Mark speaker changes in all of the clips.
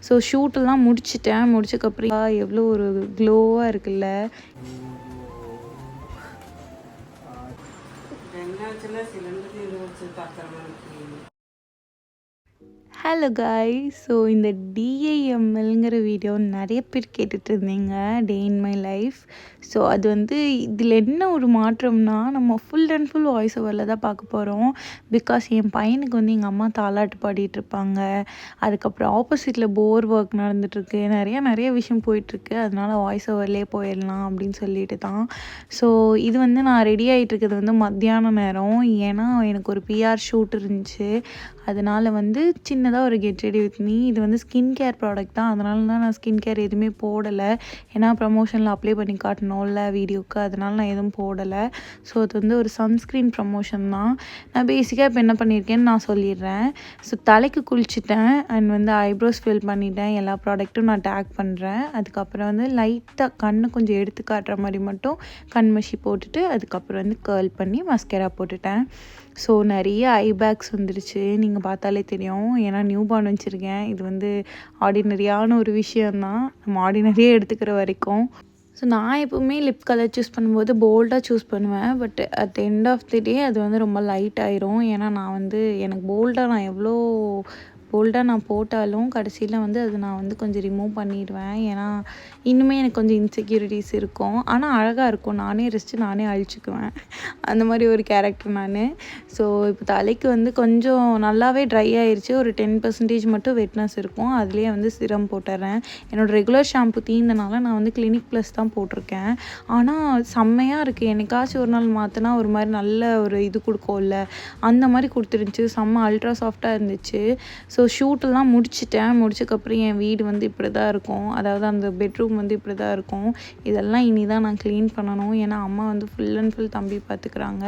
Speaker 1: So ஷூட்டெல்லாம் முடிச்சதுக்கப்புறம் எவ்வளோ ஒரு க்ளோவாக இருக்குல்ல. ஹலோ காய்ஸ், ஸோ இந்த டிஐஎம்எல்ங்கிற வீடியோ நிறைய பேர் கேட்டுட்டு இருந்தீங்க, டே இன் மை லைஃப். ஸோ அது வந்து இதில் என்ன ஒரு மாற்றம்னா, நம்ம ஃபுல் அண்ட் ஃபுல் வாய்ஸ் ஓவரில் தான் பார்க்க போகிறோம். பிகாஸ் என் பையனுக்கு வந்து எங்கள் அம்மா தாலாட்டு பாடிட்டு இருப்பாங்க. அதுக்கப்புறம் ஆப்போசிட்டில் போர் ஒர்க் நடந்துகிட்ருக்கு, நிறைய விஷயம் போயிட்டுருக்கு. அதனால வாய்ஸ் ஓவர்லேயே போயிடலாம் அப்படின்னு சொல்லிட்டு தான். ஸோ இது வந்து நான் ரெடி ஆகிட்டு இருக்கிறது வந்து மத்தியான நேரம். ஏன்னா எனக்கு ஒரு பிஆர் ஷூட் இருந்துச்சு. அதனால் வந்து சின்னதாக ஒரு கெட் ரெடி வித் மீ. இது வந்து ஸ்கின் கேர் ப்ராடக்ட் தான். அதனால தான் நான் ஸ்கின் கேர் எதுவுமே போடலை. ஏன்னா ப்ரமோஷனில் அப்ளை பண்ணி காட்டணும்ல வீடியோவுக்கு, அதனால நான் எதுவும் போடலை. ஸோ அது வந்து ஒரு சன்ஸ்க்ரீன் ப்ரமோஷன் தான். நான் பேசிக்காக இப்போ என்ன பண்ணியிருக்கேன்னு நான் சொல்லிடுறேன். ஸோ தலைக்கு குளிச்சுட்டேன் அண்ட் வந்து ஐப்ரோஸ் ஃபில் பண்ணிட்டேன். எல்லா ப்ராடக்ட்டும் நான் டேக் பண்ணுறேன். அதுக்கப்புறம் வந்து லைட்டாக கண்ணை கொஞ்சம் எடுத்து காட்டுற மாதிரி மட்டும் கண்மஷி போட்டுட்டு அதுக்கப்புறம் வந்து கேர்ள் பண்ணி மஸ்கரா போட்டுட்டேன். ஸோ நிறைய ஐ பேக்ஸ் வந்துடுச்சு, நீங்கள் பார்த்தாலே தெரியும். ஏன்னா நியூ பார்ன் வச்சுருக்கேன். இது வந்து ஆர்டினரியான ஒரு விஷயந்தான், நம்ம ஆர்டினரியாக எடுத்துக்கிற வரைக்கும். ஸோ நான் எப்போவுமே லிப் கலர் சூஸ் பண்ணும்போது போல்டாக சூஸ் பண்ணுவேன். But at end of the day அது வந்து ரொம்ப லைட் ஆயிரும். ஏன்னா நான் வந்து எனக்கு நான் எவ்வளோ போல்டாக நான் போட்டாலும் கடைசியில் வந்து அது நான் வந்து கொஞ்சம் ரிமூவ் பண்ணிடுவேன். ஏன்னா இன்னுமே எனக்கு கொஞ்சம் இன்செக்யூரிட்டிஸ் இருக்கும். ஆனால் அழகாக இருக்கும், நானே ரசித்து நானே அழிச்சிக்குவேன். அந்த மாதிரி ஒரு கேரக்டர் நான். ஸோ இப்போ தலைக்கு வந்து கொஞ்சம் நல்லாவே ட்ரை ஆயிடுச்சு. ஒரு 10% மட்டும் வெட்னஸ் இருக்கும். அதுலேயே வந்து சிரம் போட்டுறேன். என்னோடய ரெகுலர் ஷாம்பு தீர்ந்தனால நான் வந்து கிளினிக் ப்ளஸ் தான் போட்டிருக்கேன். ஆனால் செம்மையாக இருக்குது. என்னைக்காச்சும் ஒரு நாள் மாற்றினா ஒரு மாதிரி நல்ல ஒரு இது கொடுக்கும்ல, அந்த மாதிரி கொடுத்துருந்துச்சு. செம்ம அல்ட்ரா சாஃப்டாக இருந்துச்சு. ஸோ ஷூட்டெல்லாம் முடிச்சதுக்கப்புறம் என் வீடு வந்து இப்படி தான் இருக்கும். அதாவது அந்த பெட்ரூம் வந்து இப்படி தான் இருக்கும். இதெல்லாம் இனி தான் நான் க்ளீன் பண்ணணும். ஏன்னா அம்மா வந்து ஃபுல் அண்ட் ஃபுல் தம்பி பார்த்துக்கிறாங்க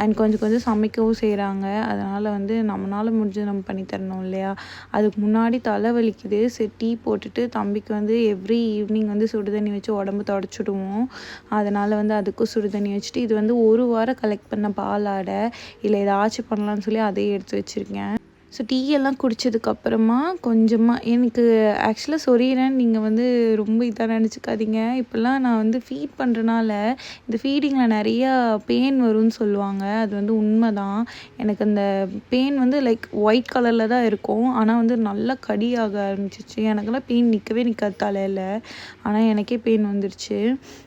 Speaker 1: அண்ட் கொஞ்சம் சமைக்கவும் செய்கிறாங்க. அதனால் வந்து நம்மளால் முடிஞ்சது நம்ம பண்ணி தரணும் இல்லையா. அதுக்கு முன்னாடி தலை வலிக்குது. சரி டீ போட்டுட்டு தம்பிக்கு வந்து எவ்ரி ஈவினிங் வந்து சுடு தண்ணி வச்சு உடம்பு தொடச்சிடுவோம். அதனால் வந்து அதுக்கும் சுடு தண்ணி வச்சுட்டு, இது வந்து ஒரு வாரம் கலெக்ட் பண்ண பாலாடை, இல்லை ஏதாச்சும் பண்ணலான்னு சொல்லி அதையே எடுத்து வச்சுருக்கேன். ஸோ டீயெல்லாம் குடித்ததுக்கப்புறமா கொஞ்சமாக எனக்கு ஆக்சுவலாக சொரியிறேன்னு நீங்கள் வந்து ரொம்ப இதாக நினச்சிக்காதீங்க. இப்போல்லாம் நான் வந்து ஃபீட் பண்ணுறனால இந்த ஃபீடிங்கில் நிறையா பெயின் வரும்னு சொல்லுவாங்க. அது வந்து உண்மை தான். எனக்கு அந்த பெயின் வந்து லைக் ஒயிட் கலரில் தான் இருக்கும். ஆனால் வந்து நல்லா கடியாக ஆரம்பிச்சிச்சு. எனக்கெல்லாம் பெயின் நிற்காது தலையில். ஆனால் எனக்கே பெயின் வந்துருச்சு.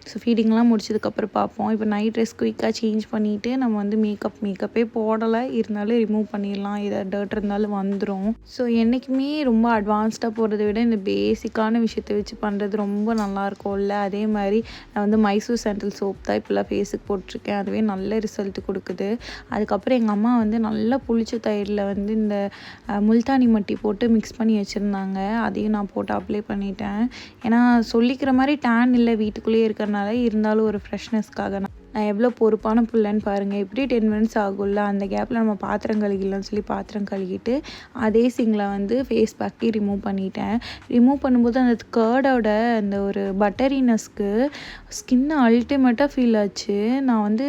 Speaker 1: ஸோ ஃபீடிங்லாம் முடிச்சதுக்கப்புறம் பார்ப்போம். இப்போ நைட் ட்ரெஸ் குயிக்காக சேஞ்ச் பண்ணிவிட்டு நம்ம வந்து மேக்கப்பே போடலை, இருந்தாலும் ரிமூவ் பண்ணிடலாம். ஏதாவது டர்ட் இருந்தாலும் வந்துடும். ஸோ என்றைக்குமே ரொம்ப அட்வான்ஸ்டாக போகிறத விட இந்த பேசிக்கான விஷயத்தை வச்சு பண்ணுறது ரொம்ப நல்லாயிருக்கும்ல. அதே மாதிரி நான் வந்து மைசூர் சாண்டல் சோப் தான் இப்போல்லாம் ஃபேஸுக்கு போட்டிருக்கேன். அதுவே நல்ல ரிசல்ட் கொடுக்குது. அதுக்கப்புறம் எங்கள் அம்மா வந்து நல்லா புளிச்ச தயிரில் வந்து இந்த முல்தானி மட்டி போட்டு மிக்ஸ் பண்ணி வச்சுருந்தாங்க. அதையும் நான் போட்டு அப்ளை பண்ணிட்டேன். ஏன்னா சொல்லிக்கிற மாதிரி டேன் இல்லை, வீட்டுக்குள்ளேயே இருக்கிறனால, இருந்தாலும் ஒரு ஃப்ரெஷ்னஸ்க்காக நான் எவ்வளோ பொறுப்பான பிள்ளைன்னு பாருங்கள். எப்படி 10 மினிட்ஸ் ஆகும்ல, அந்த கேப்பில் நம்ம பாத்திரம் கழுகிடலாம்னு சொல்லி பாத்திரம் கழுகிட்டு அதே சிங்கில் வந்து ஃபேஸ் பேக்கே ரிமூவ் பண்ணிட்டேன். ரிமூவ் பண்ணும்போது அந்த கர்டோட அந்த ஒரு பட்டரினஸ்க்கு ஸ்கின்னு அல்டிமேட்டாக ஃபீல் ஆச்சு. நான் வந்து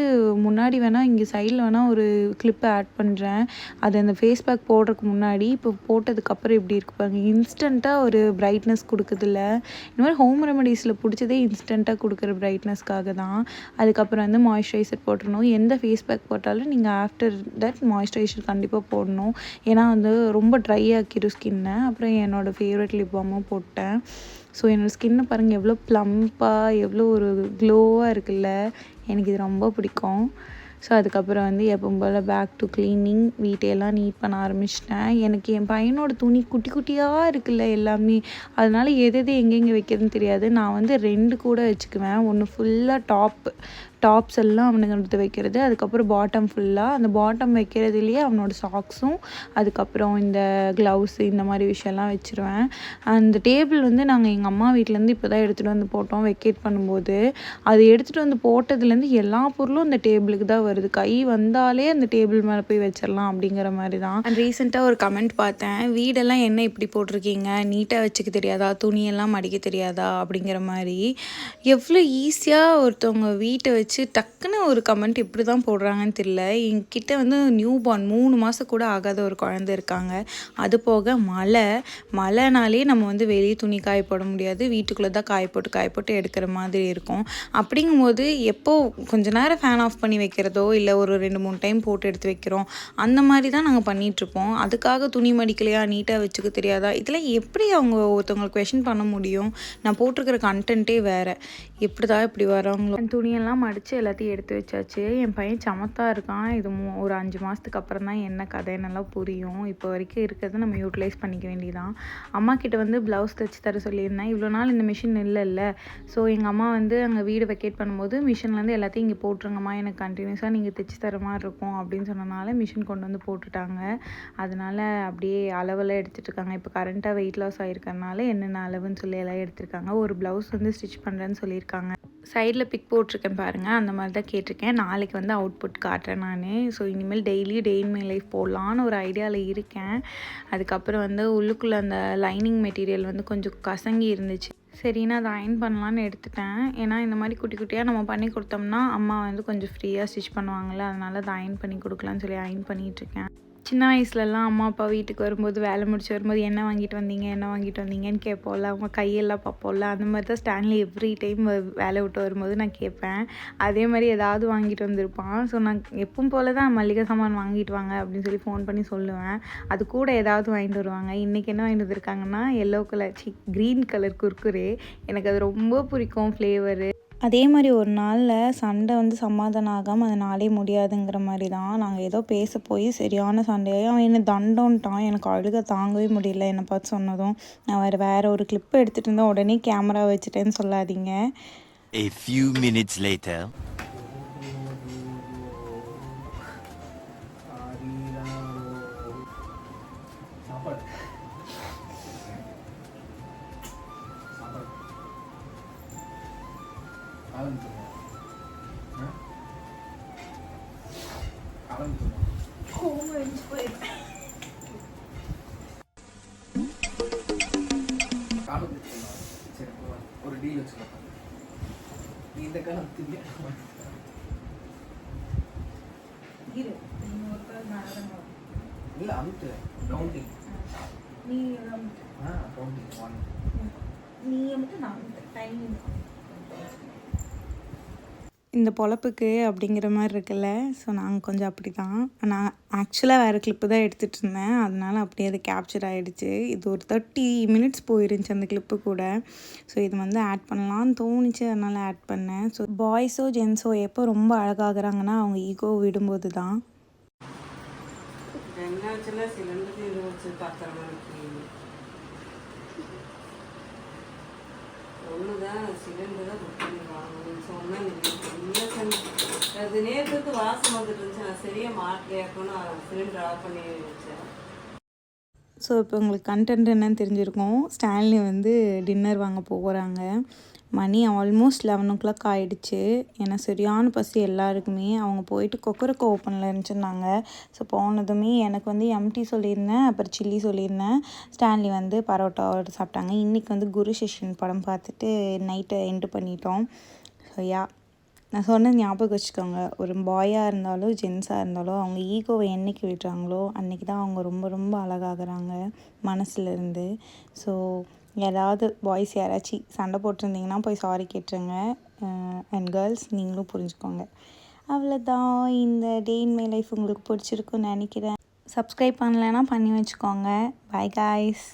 Speaker 1: முன்னாடி வேணால் இங்கே சைடில் வேணால் ஒரு கிளிப்பை ஆட் பண்ணுறேன். அது அந்த ஃபேஸ் பேக் போடுறதுக்கு முன்னாடி இப்போ போட்டதுக்கப்புறம் எப்படி இருக்கு பாருங்கள். இன்ஸ்டண்ட்டாக ஒரு பிரைட்னஸ் கொடுக்குதில்ல. இந்த மாதிரி ஹோம் ரெமடிஸில் பிடிச்சதே இன்ஸ்டண்ட்டாக கொடுக்குற பிரைட்னஸ்க்காக தான். அதுக்கப்புறம் வந்து மாய்ஸ்சரைசர் போட்டுடணும். எந்த ஃபேஸ் பேக் போட்டாலும் நீங்கள் ஆஃப்டர் தட் மாய்ஸ்சரைசர் கண்டிப்பாக போடணும். ஏன்னா வந்து ரொம்ப ட்ரை ஆக்கிடும் ஸ்கின்னை. அப்புறம் என்னோடய ஃபேவரட் லிப் பாமும் போட்டேன். ஸோ என்னோடய ஸ்கின்னை பாருங்கள் எவ்வளோ ப்ளம்ப்பாக, எவ்வளோ ஒரு க்ளோவாக இருக்குல்ல. எனக்கு இது ரொம்ப பிடிக்கும். ஸோ அதுக்கப்புறம் வந்து எப்பவும் போல் பேக் டு க்ளீனிங், வீட்டையெல்லாம் நீட் பண்ண ஆரம்பிச்சிட்டேன். எனக்கு என் பையனோட துணி குட்டி குட்டியாக இருக்குல்ல எல்லாமே, அதனால் எது எங்கெங்கே வைக்கிறதுன்னு தெரியாது. நான் வந்து 2 கூட வச்சுக்குவேன். ஒன்று ஃபுல்லாக டாப்ஸ் எல்லாம் அவனுக்கு எடுத்து வைக்கிறது, அதுக்கப்புறம் பாட்டம் ஃபுல்லாக. அந்த பாட்டம் வைக்கிறதுலேயே அவனோட சாக்ஸும், அதுக்கப்புறம் இந்த க்ளவுஸு, இந்த மாதிரி விஷயம்லாம் வச்சுருவேன். அந்த டேபிள் வந்து நாங்கள் எங்கள் அம்மா வீட்டிலேருந்து இப்போ தான் எடுத்துகிட்டு வந்து போட்டோம் வெக்கேட் பண்ணும்போது. அது எடுத்துகிட்டு வந்து போட்டதுலேருந்து எல்லா பொருளும் அந்த டேபிளுக்கு தான் வருது. கை வந்தாலே அந்த டேபிள் மேலே போய் வச்சிடலாம் அப்படிங்கிற மாதிரி தான். அண்ட் ரீசெண்டாக ஒரு கமெண்ட் பார்த்தேன், வீடெல்லாம் என்ன இப்படி போட்டிருக்கீங்க, நீட்டாக வச்சுக்க தெரியாதா, துணியெல்லாம் மடிக்க தெரியாதா அப்படிங்கிற மாதிரி. எவ்வளோ ஈஸியாக ஒருத்தவங்க வீட்டை வச்சு வச்சு டக்குன்னு ஒரு கமெண்ட் இப்படி தான் போடுறாங்கன்னு தெரியல. என்கிட்ட வந்து நியூ பார்ன் 3 மாதம் கூட ஆகாத ஒரு குழந்தை இருக்காங்க. அது போக மழைனாலே நம்ம வந்து வெளியே துணி காய போட முடியாது, வீட்டுக்குள்ளே தான் காய போட்டு எடுக்கிற மாதிரி இருக்கும். அப்படிங்கும்போது எப்போ கொஞ்ச நேரம் ஃபேன் ஆஃப் பண்ணி வைக்கிறதோ இல்லை ஒரு 2-3 டைம் போட்டு எடுத்து வைக்கிறோம், அந்த மாதிரி தான் நாங்கள் பண்ணிகிட்ருப்போம். அதுக்காக துணி மடிக்கலையா, நீட்டாக வச்சுக்க தெரியாதா, இதெல்லாம் எப்படி அவங்க ஒருத்தவங்களுக்கு கொஷின் பண்ண முடியும்? நான் போட்டிருக்கிற கண்டென்ட்டே வேறு. எப்படி தான் இப்படி வரவங்களோ. துணியெல்லாம் மடித்து எல்லாத்தையும் எடுத்து வச்சாச்சு. என் பையன் சமத்தாக இருக்கான். இது ஒரு 5 மாதத்துக்கு அப்புறம் தான் என்ன கதைன்னெல்லாம் புரியும். இப்போ வரைக்கும் இருக்கிறத நம்ம யூட்டிலைஸ் பண்ணிக்க வேண்டியதான். அம்மா கிட்ட வந்து ப்ளவுஸ் தைச்சி தர சொல்லியிருந்தேன். இவ்வளோ நாள் இந்த மிஷின் இல்லைல்ல. ஸோ எங்கள் அம்மா வந்து அங்கே வீடு வெக்கேட் பண்ணும்போது மிஷின்லேருந்து எல்லாத்தையும் இங்கே போட்டுருங்கம்மா, எனக்கு கண்டினியூஸாக நீங்கள் தைச்சி தர மாதிரி இருக்கும் அப்படின்னு சொன்னனால மிஷின் கொண்டு வந்து போட்டுட்டாங்க. அதனால் அப்படியே அளவெல்லாம் எடுத்துகிட்டு இருக்காங்க. இப்போ கரண்ட்டாக வெயிட் லாஸ் ஆகிருக்கறனால என்னென்ன அளவுன்னு சொல்லி எல்லாம் எடுத்திருக்காங்க. ஒரு ப்ளவுஸ் வந்து ஸ்டிச் பண்ணுறேன்னு சொல்லியிருக்காங்க. சைடில் பிக் போட்டிருக்கேன் பாருங்கள், அந்த மாதிரி தான் கேட்டிருக்கேன். நாளைக்கு வந்து அவுட்புட் காட்டுறேன் நான். ஸோ இனிமேல் daily day in my life போடலான்னு ஒரு ஐடியாவில் இருக்கேன். அதுக்கப்புறம் வந்து உள்ளுக்குள்ளே அந்த லைனிங் மெட்டீரியல் வந்து கொஞ்சம் கசங்கி இருந்துச்சு. சரின்னு அதை அயன் பண்ணலான்னு எடுத்துட்டேன். ஏன்னா இந்த மாதிரி குட்டி குட்டியாக நம்ம பண்ணி கொடுத்தோம்னா அம்மா வந்து கொஞ்சம் ஃப்ரீயாக ஸ்டிச் பண்ணுவாங்கள்ல, அதனால் அதை அயன் பண்ணி கொடுக்கலான்னு சொல்லி அயன் பண்ணிகிட்ருக்கேன். சின்ன வயசுலலாம் அம்மா அப்பா வீட்டுக்கு வரும்போது வேலை முடிச்சு வரும்போது என்ன வாங்கிட்டு வந்தீங்கன்னு கேட்போம்ல, அவங்க கையெல்லாம் பார்ப்போம்ல. அந்த மாதிரி தான் ஸ்டான்லி எவ்ரி டைம் வேலை விட்டு வரும்போது நான் கேட்பேன். அதே மாதிரி ஏதாவது வாங்கிட்டு வந்திருப்பான். ஸோ நான் எப்பவும் போல தான் மளிகை சாமான் வாங்கிட்டு வாங்க அப்படின்னு சொல்லி ஃபோன் பண்ணி சொல்லுவேன். அது கூட ஏதாவது வாங்கிட்டு வருவாங்க. இன்றைக்கி என்ன வாங்கிட்டு வந்திருக்காங்கன்னா க்ரீன் கலர் குர்குரே. எனக்கு அது ரொம்ப பிடிக்கும் ஃப்ளேவரு. அதே மாதிரி ஒரு நாளில் சண்டை வந்து சமாதானம் ஆகாமல் அது நாளே முடியாதுங்கிற மாதிரி தான் நாங்கள் ஏதோ பேச போய் சரியான சண்டையாகி அவன் என்னை தண்டோன்ட்டான். எனக்கு அழுக தாங்கவே முடியல என்னை பார்த்து சொன்னதும். நான் வேறு ஒரு கிளிப்பு எடுத்துகிட்டு இருந்தேன், உடனே கேமரா வச்சுட்டேன்னு சொல்லாதீங்க.
Speaker 2: A few minutes later.
Speaker 3: ஒரு டீல் வச்சுக்கலாம். இந்த காலம் இல்லை அமுத்து கவுண்டிங். நீ கவுண்டிங் 1 நீ அமுத்து நான் டைமிங்.
Speaker 1: இந்த பொழப்புக்கு அப்படிங்கிற மாதிரி இருக்குல்ல. ஸோ நாங்கள் கொஞ்சம் அப்படி தான். நான் ஆக்சுவலாக வேறு கிளிப்பு தான் எடுத்துகிட்டு இருந்தேன், அதனால் அப்படியே அது கேப்சர் ஆகிடுச்சு. இது ஒரு 30 மினிட்ஸ் போயிருந்துச்சு அந்த கிளிப்பு கூட. ஸோ இது வந்து ஆட் பண்ணலான்னு தோணுச்சு, அதனால் ஆட் பண்ணேன். ஸோ பாய்ஸோ ஜென்ஸோ எப்போ ரொம்ப அழகாகிறாங்கன்னா அவங்க ஈகோ விடும்போது தான்.
Speaker 4: ஒன்றுதான் சிலிண்டர் தான் புக் பண்ணி வாங்கணும்னு சொன்னால் அது நேரத்துக்கு வாசம் வந்துட்டு இருந்துச்சு. நான் சரியாக மாட்டலையாக்கணும், சிலிண்டர் ஆஃப் பண்ணி வச்சேன்.
Speaker 1: ஸோ இப்போ உங்களுக்கு கண்டென்ட் என்னன்னு தெரிஞ்சிருக்கும். ஸ்டான்லி வந்து டின்னர் வாங்க போகிறாங்க. மணி ஆல்மோஸ்ட் 11 o'clock ஆகிடுச்சு. ஏன்னா சரியான பசி எல்லாருக்குமே. அவங்க போயிட்டு கொக்கரக்கோ ஓப்பனில் இருந்துச்சுருந்தாங்க. ஸோ போனதுமே எனக்கு வந்து எம்டி சொல்லியிருந்தேன், அப்புறம் சில்லி சொல்லியிருந்தேன். ஸ்டான்லி வந்து பரோட்டா சாப்பிட்டாங்க. இன்றைக்கி வந்து குரு செஷன் படம் பார்த்துட்டு நைட்டை எண்டு பண்ணிட்டோம். ஸோ நான் சொன்னது ஞாபகம் வச்சுக்கோங்க. ஒரு பாயாக இருந்தாலும் ஜென்ஸாக இருந்தாலும் அவங்க ஈகோவை என்றைக்கு விடுறாங்களோ அன்றைக்கி தான் அவங்க ரொம்ப ரொம்ப அழகாகிறாங்க மனசுலேருந்து. ஸோ யாராவது பாய்ஸ் யாராச்சும் சண்டை போட்டிருந்தீங்கன்னா போய் சாரி கேட்டுருங்க. அண்ட் கேர்ள்ஸ் நீங்களும் புரிஞ்சுக்கோங்க. அவ்வளோதான். இந்த டே இன் மை லைஃப் உங்களுக்கு பிடிச்சிருக்குன்னு நினைக்கிறேன். சப்ஸ்கிரைப் பண்ணலைன்னா பண்ணி வச்சுக்கோங்க. By guys.